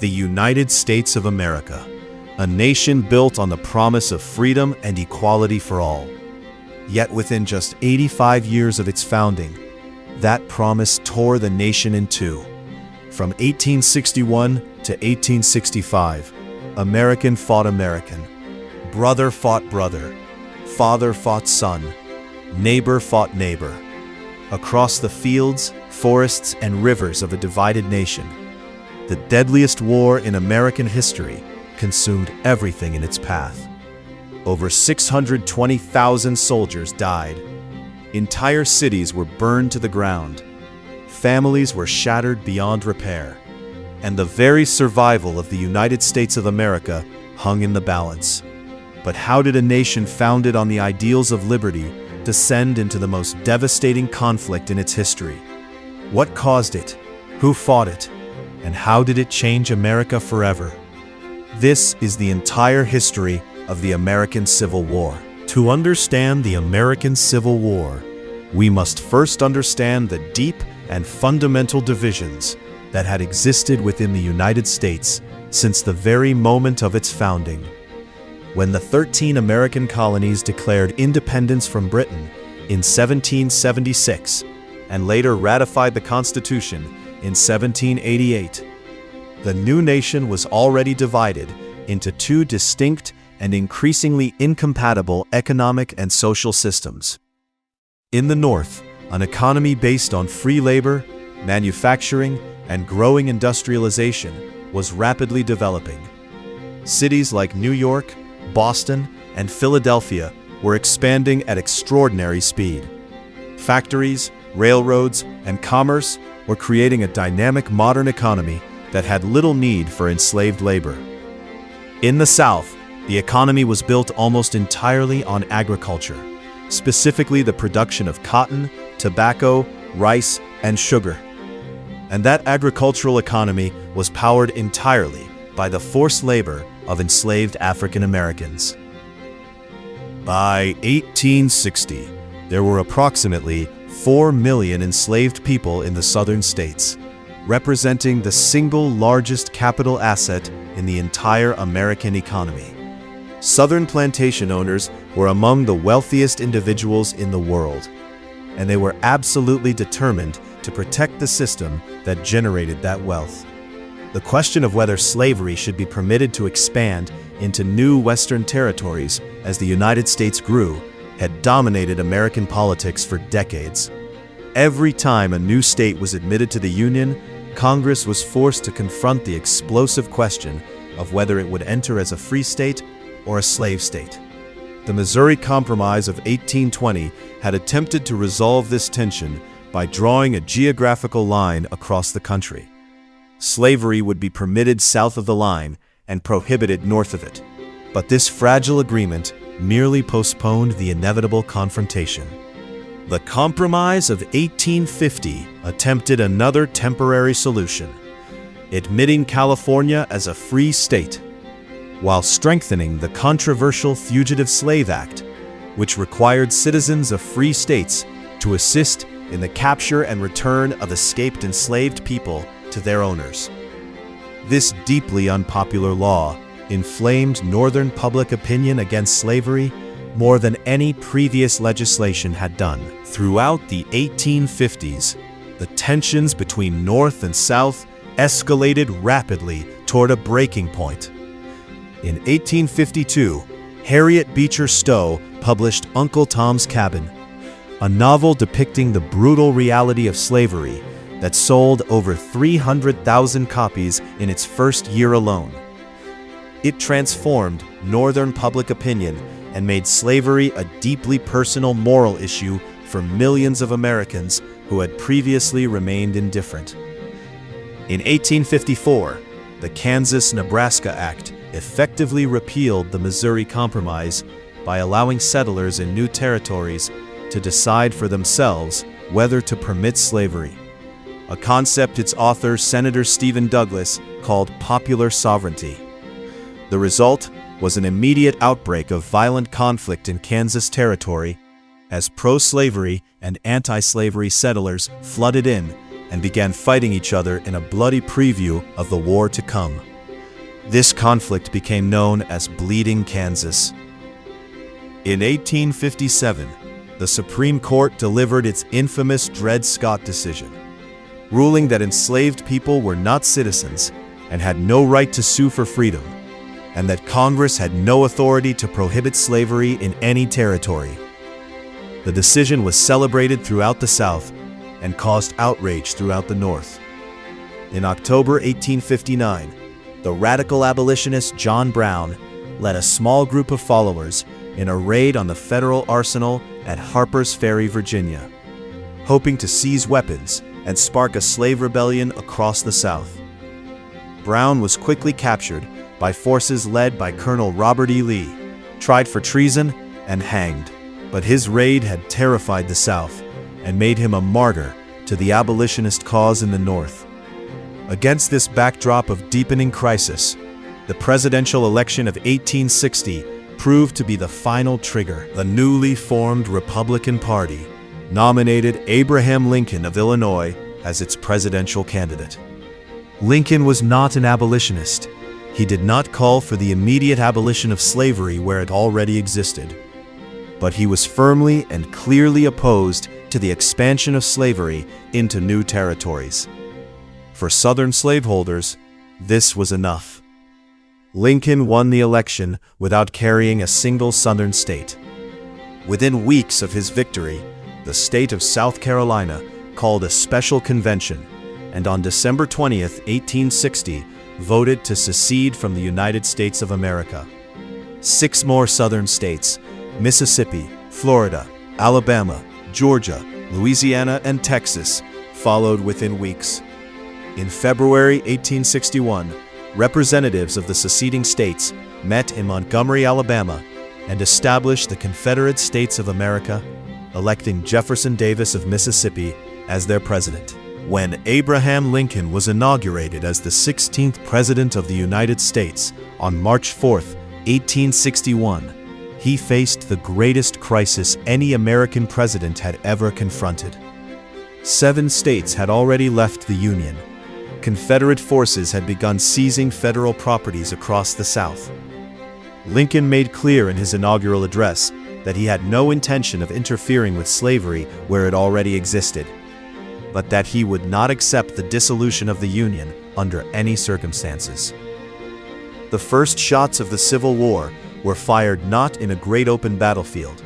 the United States of America, a nation built on the promise of freedom and equality for all. Yet within just 85 years of its founding, that promise tore the nation in two. From 1861 to 1865, American fought American. Brother fought brother. Father fought son. Neighbor fought neighbor. Across the fields, forests, and rivers of a divided nation, the deadliest war in American history consumed everything in its path. Over 620,000 soldiers died. Entire cities were burned to the ground. Families were shattered beyond repair. And the very survival of the United States of America hung in the balance. But how did a nation founded on the ideals of liberty descend into the most devastating conflict in its history? What caused it? Who fought it? And how did it change America forever? This is the entire history of the American Civil War. To understand the American Civil War, we must first understand the deep and fundamental divisions that had existed within the United States since the very moment of its founding. When the 13 American colonies declared independence from Britain in 1776 and later ratified the Constitution in 1788, the new nation was already divided into two distinct and increasingly incompatible economic and social systems. In the North, an economy based on free labor, manufacturing, and growing industrialization was rapidly developing. Cities like New York, Boston, and Philadelphia were expanding at extraordinary speed. Factories, railroads, and commerce were creating a dynamic modern economy that had little need for enslaved labor. In the South, the economy was built almost entirely on agriculture, specifically the production of cotton, tobacco, rice, and sugar. And that agricultural economy was powered entirely by the forced labor of enslaved African Americans. By 1860, there were approximately 4 million enslaved people in the southern states, representing the single largest capital asset in the entire American economy. Southern plantation owners were among the wealthiest individuals in the world, and they were absolutely determined to protect the system that generated that wealth. The question of whether slavery should be permitted to expand into new Western territories as the United States grew had dominated American politics for decades. Every time a new state was admitted to the Union, Congress was forced to confront the explosive question of whether it would enter as a free state or a slave state. The Missouri Compromise of 1820 had attempted to resolve this tension by drawing a geographical line across the country. Slavery would be permitted south of the line and prohibited north of it. But this fragile agreement merely postponed the inevitable confrontation. The Compromise of 1850 attempted another temporary solution, admitting California as a free state, while strengthening the controversial Fugitive Slave Act, which required citizens of free states to assist in the capture and return of escaped enslaved people to their owners. This deeply unpopular law inflamed Northern public opinion against slavery more than any previous legislation had done. Throughout the 1850s, the tensions between North and South escalated rapidly toward a breaking point. In 1852, Harriet Beecher Stowe published Uncle Tom's Cabin, a novel depicting the brutal reality of slavery that sold over 300,000 copies in its first year alone. It transformed Northern public opinion and made slavery a deeply personal moral issue for millions of Americans who had previously remained indifferent. In 1854, the Kansas-Nebraska Act effectively repealed the Missouri Compromise by allowing settlers in new territories to decide for themselves whether to permit slavery, a concept its author, Senator Stephen Douglas, called popular sovereignty. The result was an immediate outbreak of violent conflict in Kansas Territory as pro-slavery and anti-slavery settlers flooded in and began fighting each other in a bloody preview of the war to come. This conflict became known as Bleeding Kansas. In 1857, the Supreme Court delivered its infamous Dred Scott decision, ruling that enslaved people were not citizens and had no right to sue for freedom, and that Congress had no authority to prohibit slavery in any territory. The decision was celebrated throughout the South and caused outrage throughout the North. In October 1859, the radical abolitionist John Brown led a small group of followers in a raid on the federal arsenal at Harper's Ferry, Virginia, hoping to seize weapons and spark a slave rebellion across the South. Brown was quickly captured by forces led by Colonel Robert E. Lee, tried for treason, and hanged. But his raid had terrified the South and made him a martyr to the abolitionist cause in the North. Against this backdrop of deepening crisis, the presidential election of 1860 proved to be the final trigger. The newly formed Republican Party nominated Abraham Lincoln of Illinois as its presidential candidate. Lincoln was not an abolitionist. He did not call for the immediate abolition of slavery where it already existed. But he was firmly and clearly opposed to the expansion of slavery into new territories. For Southern slaveholders, this was enough. Lincoln won the election without carrying a single Southern state. Within weeks of his victory, the state of South Carolina called a special convention, and on December 20th, 1860, voted to secede from the United States of America. 6 more Southern states, Mississippi, Florida, Alabama, Georgia, Louisiana, and Texas, followed within weeks. In February 1861, representatives of the seceding states met in Montgomery, Alabama, and established the Confederate States of America, electing Jefferson Davis of Mississippi as their president. When Abraham Lincoln was inaugurated as the 16th President of the United States on March 4, 1861, he faced the greatest crisis any American president had ever confronted. 7 states had already left the Union. Confederate forces had begun seizing federal properties across the South. Lincoln made clear in his inaugural address that he had no intention of interfering with slavery where it already existed, but that he would not accept the dissolution of the Union under any circumstances. The first shots of the Civil War were fired not in a great open battlefield,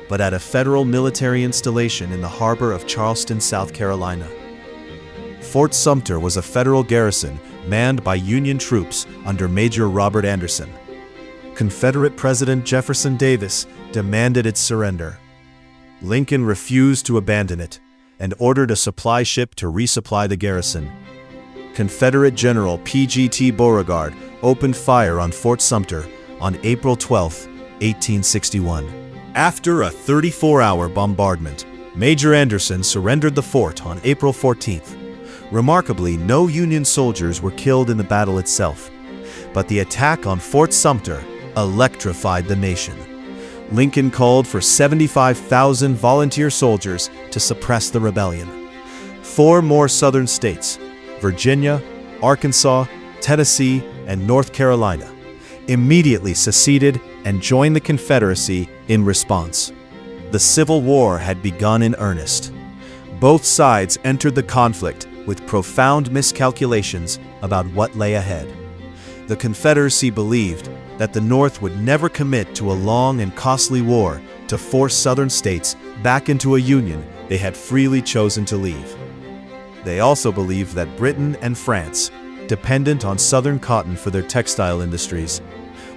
but at a federal military installation in the harbor of Charleston, South Carolina. Fort Sumter was a federal garrison manned by Union troops under Major Robert Anderson. Confederate President Jefferson Davis demanded its surrender. Lincoln refused to abandon it and ordered a supply ship to resupply the garrison. Confederate General P.G.T. Beauregard opened fire on Fort Sumter on April 12, 1861. After a 34-hour bombardment, Major Anderson surrendered the fort on April 14th. Remarkably, no Union soldiers were killed in the battle itself, but the attack on Fort Sumter electrified the nation. Lincoln called for 75,000 volunteer soldiers to suppress the rebellion. 4 more Southern states, Virginia, Arkansas, Tennessee, and North Carolina, immediately seceded and joined the Confederacy in response. The Civil War had begun in earnest. Both sides entered the conflict with profound miscalculations about what lay ahead. The Confederacy believed that the North would never commit to a long and costly war to force Southern states back into a union they had freely chosen to leave. They also believed that Britain and France, dependent on Southern cotton for their textile industries,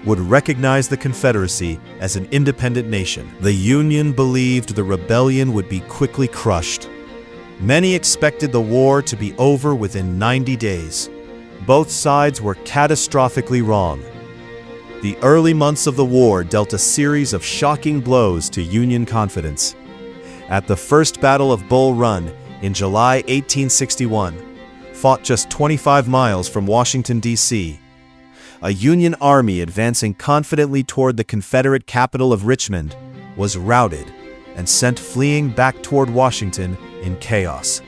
would recognize the Confederacy as an independent nation. The Union believed the rebellion would be quickly crushed. Many expected the war to be over within 90 days. Both sides were catastrophically wrong. The early months of the war dealt a series of shocking blows to Union confidence. At the First Battle of Bull Run in July 1861, fought just 25 miles from Washington, D.C., a Union army advancing confidently toward the Confederate capital of Richmond was routed and sent fleeing back toward Washington in chaos.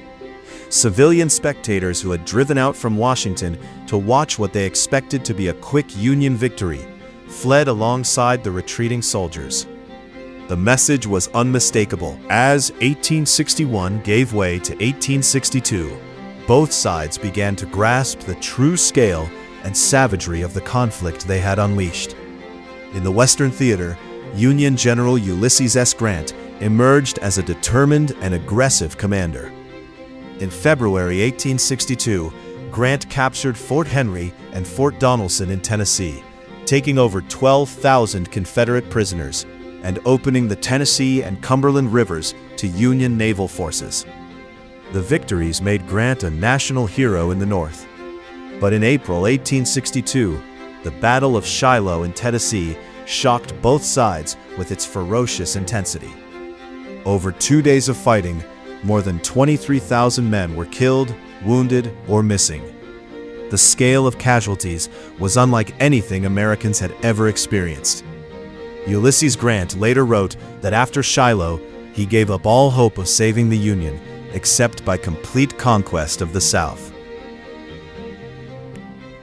Civilian spectators who had driven out from Washington to watch what they expected to be a quick Union victory, fled alongside the retreating soldiers. The message was unmistakable. As 1861 gave way to 1862, both sides began to grasp the true scale and savagery of the conflict they had unleashed. In the Western theater, Union General Ulysses S. Grant emerged as a determined and aggressive commander. In February 1862, Grant captured Fort Henry and Fort Donelson in Tennessee, taking over 12,000 Confederate prisoners and opening the Tennessee and Cumberland rivers to Union naval forces. The victories made Grant a national hero in the North. But in April 1862, the Battle of Shiloh in Tennessee shocked both sides with its ferocious intensity. Over 2 days of fighting, more than 23,000 men were killed, wounded, or missing. The scale of casualties was unlike anything Americans had ever experienced. Ulysses Grant later wrote that after Shiloh, he gave up all hope of saving the Union, except by complete conquest of the South.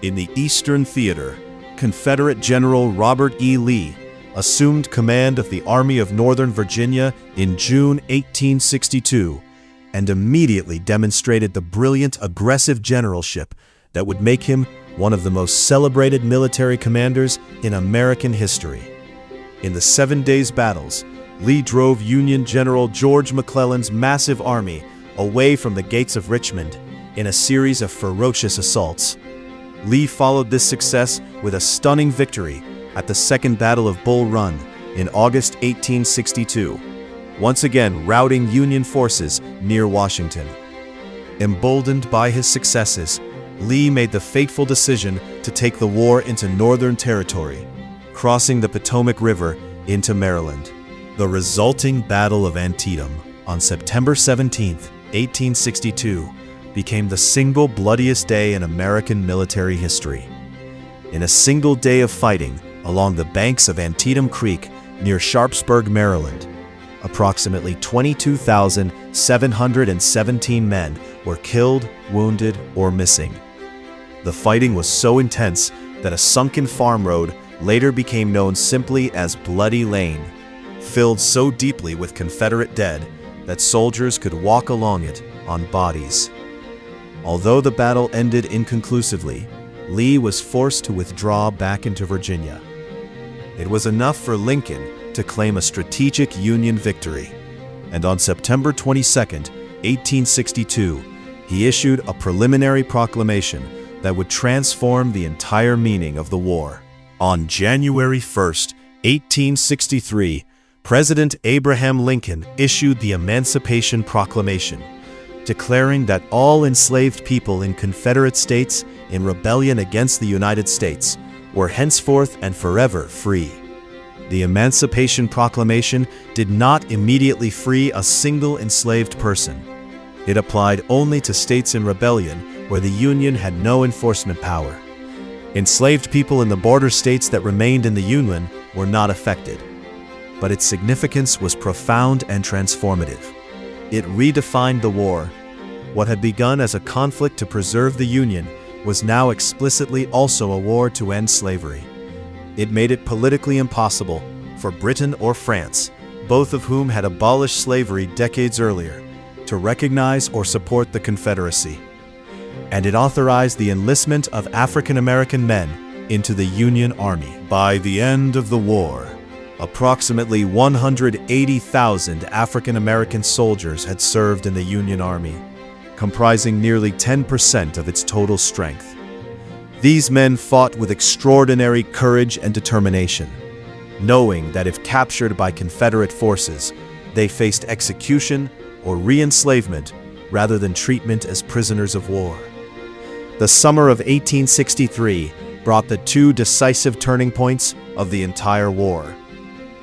In the Eastern Theater, Confederate General Robert E. Lee assumed command of the Army of Northern Virginia in June 1862 and immediately demonstrated the brilliant, aggressive generalship that would make him one of the most celebrated military commanders in American history. In the 7 days battles, Lee drove Union General George McClellan's massive army away from the gates of Richmond in a series of ferocious assaults. Lee followed this success with a stunning victory at the Second Battle of Bull Run in August 1862, once again routing Union forces near Washington. Emboldened by his successes, Lee made the fateful decision to take the war into Northern territory, crossing the Potomac River into Maryland. The resulting Battle of Antietam on September 17, 1862, became the single bloodiest day in American military history. In a single day of fighting along the banks of Antietam Creek near Sharpsburg, Maryland, approximately 22,717 men were killed, wounded, or missing. The fighting was so intense that a sunken farm road later became known simply as Bloody Lane, filled so deeply with Confederate dead that soldiers could walk along it on bodies. Although the battle ended inconclusively, Lee was forced to withdraw back into Virginia. It was enough for Lincoln to claim a strategic Union victory, and on September 22, 1862, he issued a preliminary proclamation that would transform the entire meaning of the war. On January 1, 1863, President Abraham Lincoln issued the Emancipation Proclamation, declaring that all enslaved people in Confederate states in rebellion against the United States were henceforth and forever free. The Emancipation Proclamation did not immediately free a single enslaved person. It applied only to states in rebellion where the Union had no enforcement power. Enslaved people in the border states that remained in the Union were not affected. But its significance was profound and transformative. It redefined the war. What had begun as a conflict to preserve the Union was now explicitly also a war to end slavery. It made it politically impossible for Britain or France, both of whom had abolished slavery decades earlier, to recognize or support the Confederacy. And it authorized the enlistment of African American men into the Union Army. By the end of the war, approximately 180,000 African American soldiers had served in the Union Army, comprising nearly 10% of its total strength. These men fought with extraordinary courage and determination, knowing that if captured by Confederate forces, they faced execution or re-enslavement rather than treatment as prisoners of war. The summer of 1863 brought the two decisive turning points of the entire war.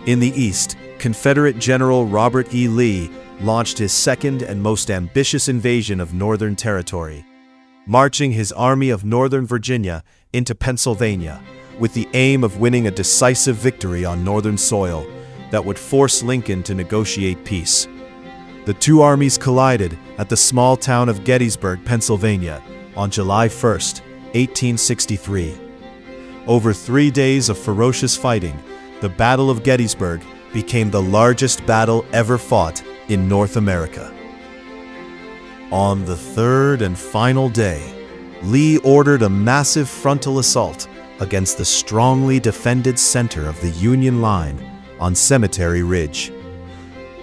In the East, Confederate General Robert E. Lee launched his second and most ambitious invasion of Northern territory, marching his Army of Northern Virginia into Pennsylvania with the aim of winning a decisive victory on Northern soil that would force Lincoln to negotiate peace. The two armies collided at the small town of Gettysburg, Pennsylvania, on July 1, 1863. Over 3 days of ferocious fighting, the Battle of Gettysburg became the largest battle ever fought in North America. On the third and final day, Lee ordered a massive frontal assault against the strongly defended center of the Union line on Cemetery Ridge.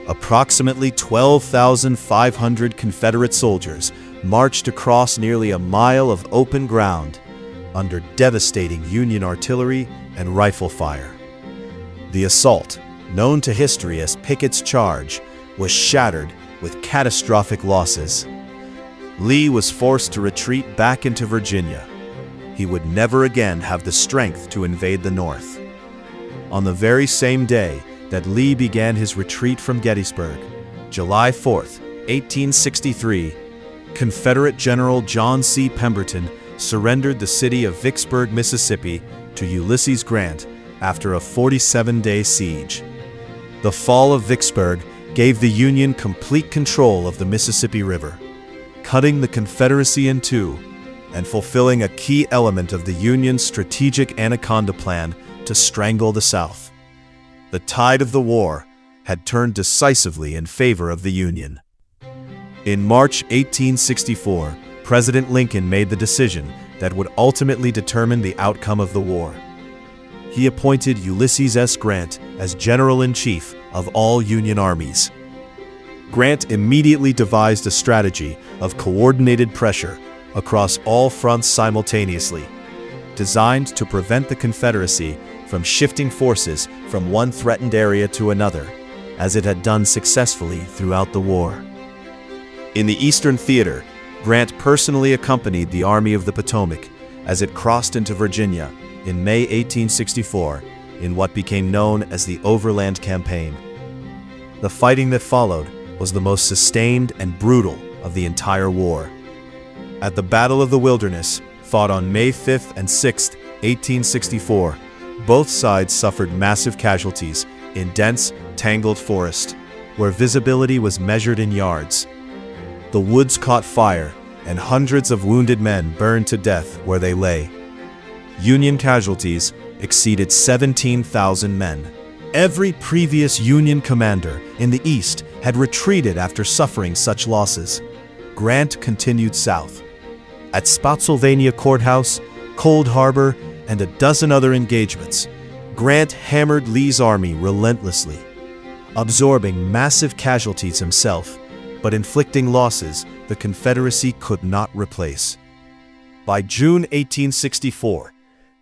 Approximately 12,500 Confederate soldiers marched across nearly a mile of open ground under devastating Union artillery and rifle fire. The assault, known to history as Pickett's Charge, was shattered with catastrophic losses. Lee was forced to retreat back into Virginia. He would never again have the strength to invade the North. On the very same day that Lee began his retreat from Gettysburg, July 4, 1863, Confederate General John C. Pemberton surrendered the city of Vicksburg, Mississippi, to Ulysses Grant after a 47-day siege. The fall of Vicksburg gave the Union complete control of the Mississippi River, cutting the Confederacy in two and fulfilling a key element of the Union's strategic Anaconda Plan to strangle the South. The tide of the war had turned decisively in favor of the Union. In March 1864, President Lincoln made the decision that would ultimately determine the outcome of the war. He appointed Ulysses S. Grant as General-in-Chief of all Union armies. Grant immediately devised a strategy of coordinated pressure across all fronts simultaneously, designed to prevent the Confederacy from shifting forces from one threatened area to another, as it had done successfully throughout the war. In the Eastern Theater, Grant personally accompanied the Army of the Potomac as it crossed into Virginia in May 1864 in what became known as the Overland Campaign. The fighting that followed was the most sustained and brutal of the entire war. At the Battle of the Wilderness, fought on May 5th and 6th, 1864, both sides suffered massive casualties in dense, tangled forest, where visibility was measured in yards. The woods caught fire, and hundreds of wounded men burned to death where they lay. Union casualties exceeded 17,000 men. Every previous Union commander in the East had retreated after suffering such losses. Grant continued south. At Spotsylvania Courthouse, Cold Harbor, and a dozen other engagements, Grant hammered Lee's army relentlessly, absorbing massive casualties himself, but inflicting losses the Confederacy could not replace. By June 1864,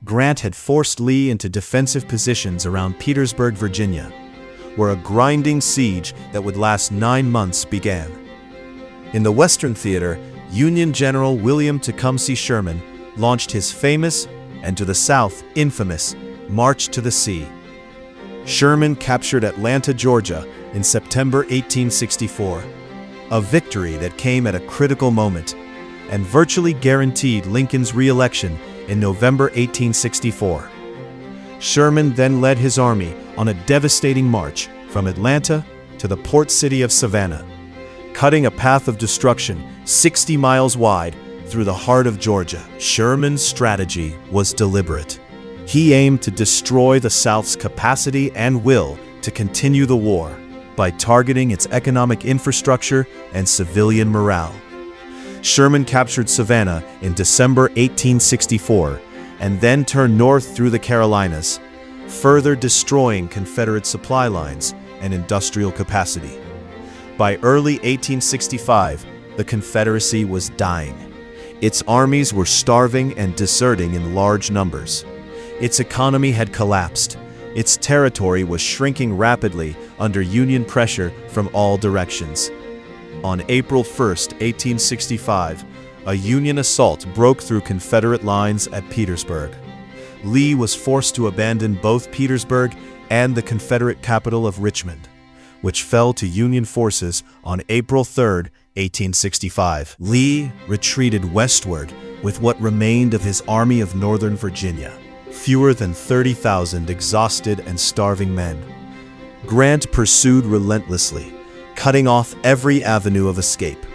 Grant had forced Lee into defensive positions around Petersburg, Virginia, where a grinding siege that would last 9 months began. In the Western Theater, Union General William Tecumseh Sherman launched his famous, and to the South infamous, March to the Sea. Sherman captured Atlanta, Georgia in September 1864, a victory that came at a critical moment and virtually guaranteed Lincoln's re-election in November 1864. Sherman then led his army on a devastating march from Atlanta to the port city of Savannah, cutting a path of destruction 60 miles wide through the heart of Georgia. Sherman's strategy was deliberate. He aimed to destroy the South's capacity and will to continue the war by targeting its economic infrastructure and civilian morale. Sherman captured Savannah in December 1864 and then turned north through the Carolinas, further destroying Confederate supply lines and industrial capacity. By early 1865, the Confederacy was dying. Its armies were starving and deserting in large numbers. Its economy had collapsed. Its territory was shrinking rapidly under Union pressure from all directions. On April 1, 1865, a Union assault broke through Confederate lines at Petersburg. Lee was forced to abandon both Petersburg and the Confederate capital of Richmond, which fell to Union forces on April 3, 1865. Lee retreated westward with what remained of his Army of Northern Virginia, fewer than 30,000 exhausted and starving men. Grant pursued relentlessly, cutting off every avenue of escape.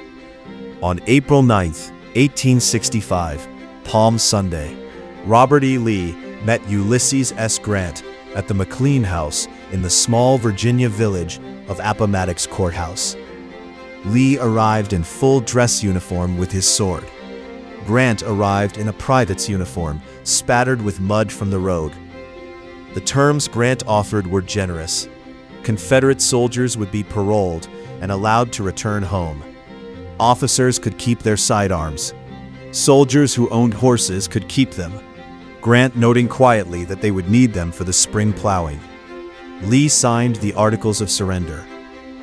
On April 9, 1865, Palm Sunday, Robert E. Lee met Ulysses S. Grant at the McLean House in the small Virginia village of Appomattox Courthouse. Lee arrived in full dress uniform with his sword. Grant arrived in a private's uniform, spattered with mud from the road. The terms Grant offered were generous. Confederate soldiers would be paroled and allowed to return home. Officers could keep their sidearms. Soldiers who owned horses could keep them, Grant noting quietly that they would need them for the spring plowing. Lee signed the Articles of Surrender.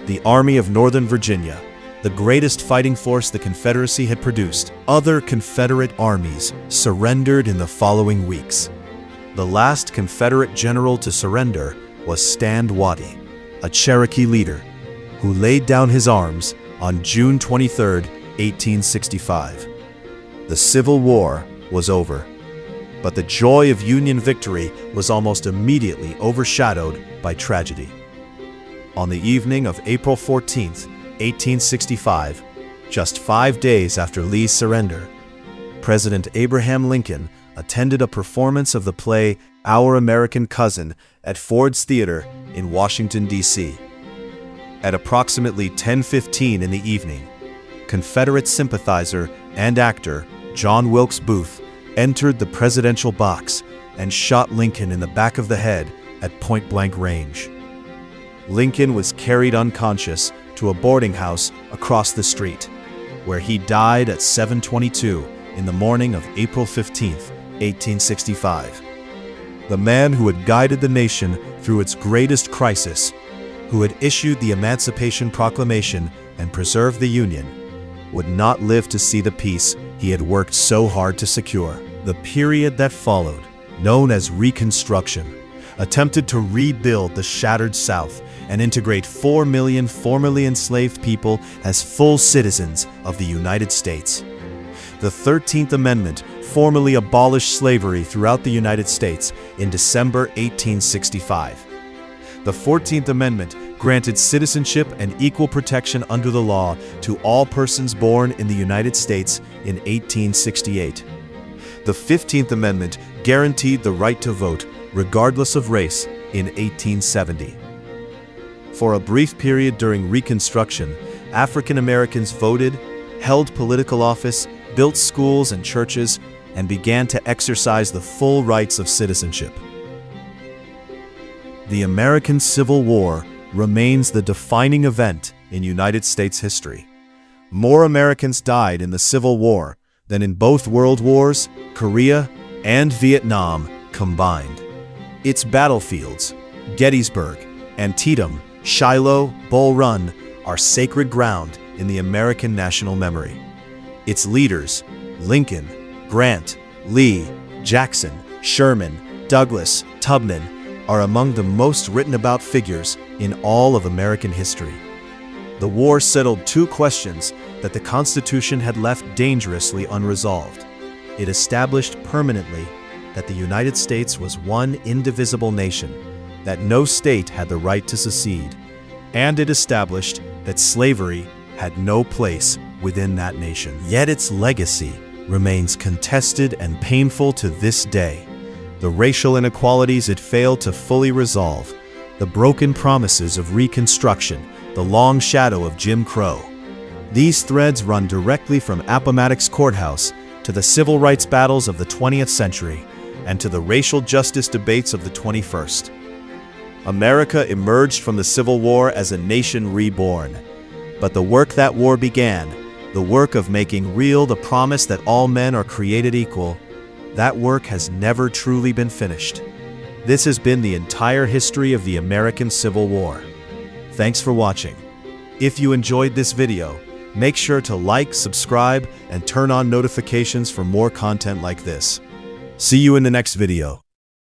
The Army of Northern Virginia, the greatest fighting force the Confederacy had produced, other Confederate armies surrendered in the following weeks. The last Confederate general to surrender was Stand Watie, a Cherokee leader, who laid down his arms on June 23, 1865. The Civil War was over, but the joy of Union victory was almost immediately overshadowed by tragedy. On the evening of April 14, 1865, just 5 days after Lee's surrender, President Abraham Lincoln attended a performance of the play Our American Cousin at Ford's Theater in Washington, D.C. At approximately 10:15 in the evening, Confederate sympathizer and actor John Wilkes Booth entered the presidential box and shot Lincoln in the back of the head at point-blank range. Lincoln was carried unconscious to a boarding house across the street, where he died at 7:22 in the morning of April 15, 1865. The man who had guided the nation through its greatest crisis, who had issued the Emancipation Proclamation and preserved the Union, would not live to see the peace he had worked so hard to secure. The period that followed, known as Reconstruction, attempted to rebuild the shattered South and integrate 4 million formerly enslaved people as full citizens of the United States. The 13th Amendment formally abolished slavery throughout the United States in December 1865. The 14th Amendment granted citizenship and equal protection under the law to all persons born in the United States in 1868. The 15th Amendment guaranteed the right to vote, regardless of race, in 1870. For a brief period during Reconstruction, African Americans voted, held political office, built schools and churches, and began to exercise the full rights of citizenship. The American Civil War remains the defining event in United States history. More Americans died in the Civil War than in both World Wars, Korea, and Vietnam combined. Its battlefields, Gettysburg, Antietam, Shiloh, Bull Run, are sacred ground in the American national memory. Its leaders, Lincoln, Grant, Lee, Jackson, Sherman, Douglas, Tubman, are among the most written about figures in all of American history. The war settled two questions that the Constitution had left dangerously unresolved. It established permanently that the United States was one indivisible nation, that no state had the right to secede, and it established that slavery had no place within that nation. Yet its legacy remains contested and painful to this day. The racial inequalities it failed to fully resolve, the broken promises of Reconstruction, the long shadow of Jim Crow. These threads run directly from Appomattox Courthouse to the civil rights battles of the 20th century and to the racial justice debates of the 21st. America emerged from the Civil War as a nation reborn. But the work that war began, the work of making real the promise that all men are created equal, that work has never truly been finished. This has been the entire history of the American Civil War. Thanks for watching. If you enjoyed this video, make sure to like, subscribe, and turn on notifications for more content like this. See you in the next video.